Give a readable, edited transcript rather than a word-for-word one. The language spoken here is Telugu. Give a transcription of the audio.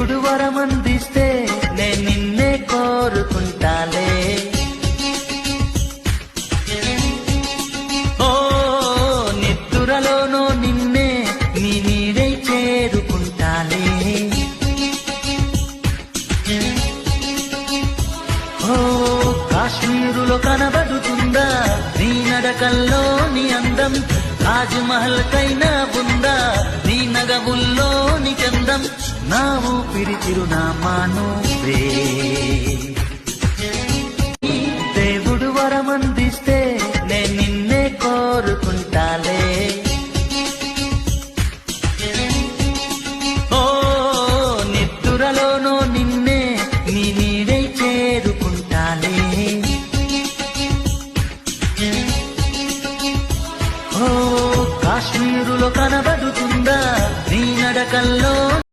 దేవుడు వరమందిస్తే నేను నిన్నే కోరుకుంటాలే. ఓ నిద్దురలోనో నిన్నే నీ నీడై చేరుకుంటాలే. ఓ కాశ్మీరులో కనబడుతుందా నీ నడకల్లో నీ అందం, తాజ్ మహల్ కైనా ఉందా నీ నగవుల్లో నీ చందం, నా ఊపిరి చిరునామా నువ్వే.